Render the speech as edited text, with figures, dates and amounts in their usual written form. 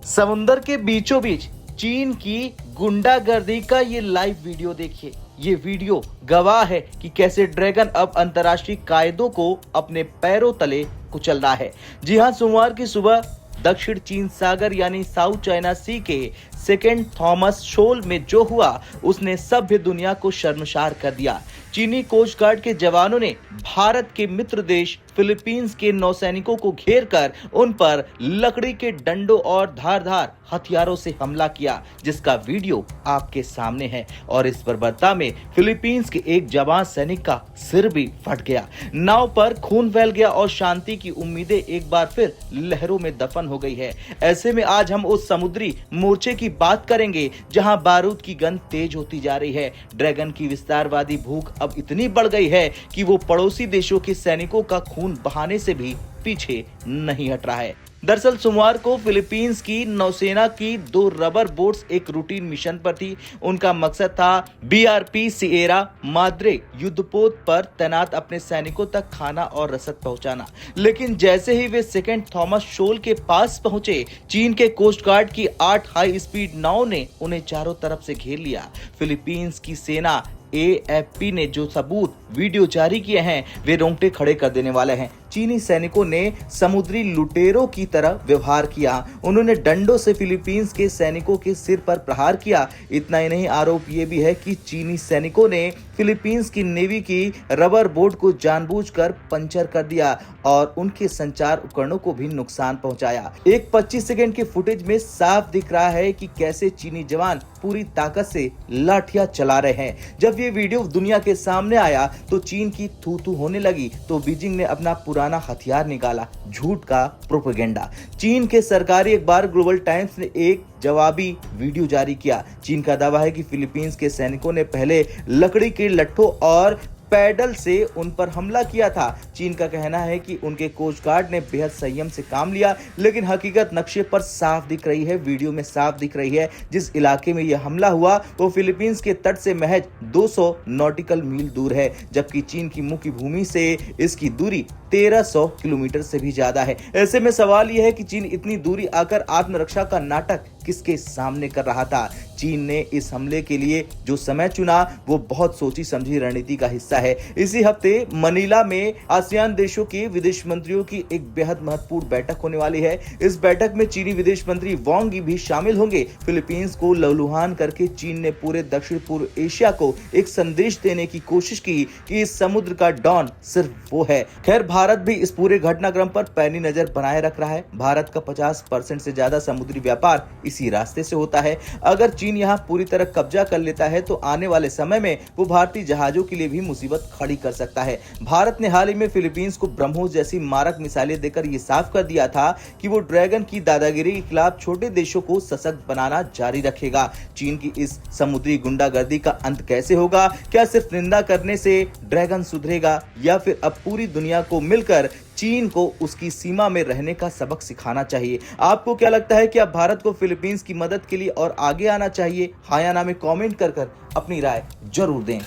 समुंदर के बीचों बीच चीन की गुंडागर्दी का ये लाइव वीडियो देखिए। ये वीडियो गवाह है कि कैसे ड्रैगन अब अंतर्राष्ट्रीय कायदों को अपने पैरों तले कुचल रहा है। जी हां, सोमवार की सुबह दक्षिण चीन सागर यानी साउथ चाइना सी के सेकेंड थॉमस शोल में जो हुआ उसने सभ्य दुनिया को शर्मसार कर दिया। चीनी कोस्ट गार्ड के जवानों ने भारत के मित्र देश फिलीपींस के नौसैनिकों को घेरकर उन पर लकड़ी के डंडों और धारदार हथियारों से हमला किया, जिसका वीडियो आपके सामने है। और इस बर्बरता में फिलीपींस के एक जवान सैनिक का सिर भी फट गया। नाव पर खून फैल गया और शांति की उम्मीदें एक बार फिर लहरों में दफन हो गई है। ऐसे में आज हम उस समुद्री मोर्चे की बात करेंगे जहां बारूद की गंध तेज होती जा रही है। ड्रैगन की विस्तारवादी भूख अब इतनी बढ़ गई है कि वो पड़ोसी देशों के सैनिकों का खून बहाने से भी पीछे नहीं हट रहा है। दरअसल सोमवार को फिलीपींस की नौसेना की 2 रबर बोट्स एक रूटीन मिशन पर थी। उनका मकसद था बीआरपी सिएरा माद्रे युद्धपोत पर तैनात अपने सैनिकों तक खाना और रसद पहुंचाना। लेकिन जैसे ही वे सेकेंड थॉमस शोल के पास पहुंचे, चीन के कोस्ट गार्ड की 8 हाई स्पीड नाव ने उन्हें चारों तरफ से घेर लिया। फिलीपींस की सेना एएफपी ने जो सबूत वीडियो जारी किए हैं वे रोंगटे खड़े कर देने वाले हैं। चीनी सैनिकों ने समुद्री लुटेरों की तरह व्यवहार किया। उन्होंने डंडों से फिलीपींस के सैनिकों के सिर पर प्रहार किया। इतना ही नहीं, आरोप ये भी है कि चीनी सैनिकों ने फिलीपींस की नेवी की रबर बोट को जानबूझकर पंचर कर दिया और उनके संचार उपकरणों को भी नुकसान पहुंचाया। एक 25 सेकंड के फुटेज में साफ दिख रहा है कि कैसे चीनी जवान पूरी ताकत से लाठियां चला रहे हैं। जब ये वीडियो दुनिया के सामने आया तो चीन की थू थू होने लगी तो बीजिंग ने अपना पुराना हथियार निकाला, झूठ का प्रोपेगेंडा। चीन के सरकारी अखबार ग्लोबल टाइम्स ने एक जवाबी वीडियो जारी किया। चीन का दावा है कि फिलीपींस के सैनिकों ने पहले लकड़ी के लट्ठों और पैडल से उन पर हमला किया था। चीन का कहना है कि उनके कोस्ट गार्ड ने बेहद संयम से काम लिया, लेकिन हकीकत नक्शे पर साफ दिख रही है, वीडियो में साफ दिख रही है। जिस इलाके में यह हमला हुआ वो फिलीपींस के तट से महज 200 नॉटिकल मील दूर है, जबकि चीन की मुख्य भूमि से इसकी दूरी 1300 किलोमीटर से भी ज्यादा है। ऐसे में सवाल यह है कि चीन इतनी दूरी आकर आत्मरक्षा का नाटक किसके सामने कर रहा था। चीन ने इस हमले के लिए जो समय चुना वो बहुत सोची समझी रणनीति का हिस्सा है। इसी हफ्ते मनीला में आसियान देशों के विदेश मंत्रियों की एक बेहद महत्वपूर्ण बैठक होने वाली है। इस बैठक में चीनी विदेश मंत्री वांग यी भी शामिल होंगे। फिलीपींस को लहूलुहान करके चीन ने पूरे दक्षिण पूर्व एशिया को एक संदेश देने की कोशिश की कि इस समुद्र का डॉन सिर्फ वो है। खैर, भारत भी इस पूरे घटनाक्रम पर पैनी नजर बनाए रख रहा है। भारत का 50% से ज्यादा समुद्री व्यापार इसी रास्ते से होता है। अगर चीन यहां पूरी तरह कब्जा कर लेता है तो आने वाले समय में वो भारतीय जहाजों के लिए भी मुसीबत खड़ी कर सकता है। भारत ने हाल ही में फिलीपींस को ब्रह्मोस जैसी मारक मिसाइलें देकर यह साफ कर दिया था कि वो ड्रैगन की दादागिरी के खिलाफ छोटे देशों को सशक्त बनाना जारी रखेगा। चीन की इस समुद्री गुंडागर्दी का अंत कैसे होगा? क्या सिर्फ निंदा करने से ड्रैगन सुधरेगा या फिर अब पूरी दुनिया को मिलकर चीन को उसकी सीमा में रहने का सबक सिखाना चाहिए? आपको क्या लगता है कि अब भारत को फिलीपींस की मदद के लिए और आगे आना चाहिए? हाँ या ना में कमेंट कर अपनी राय जरूर दें।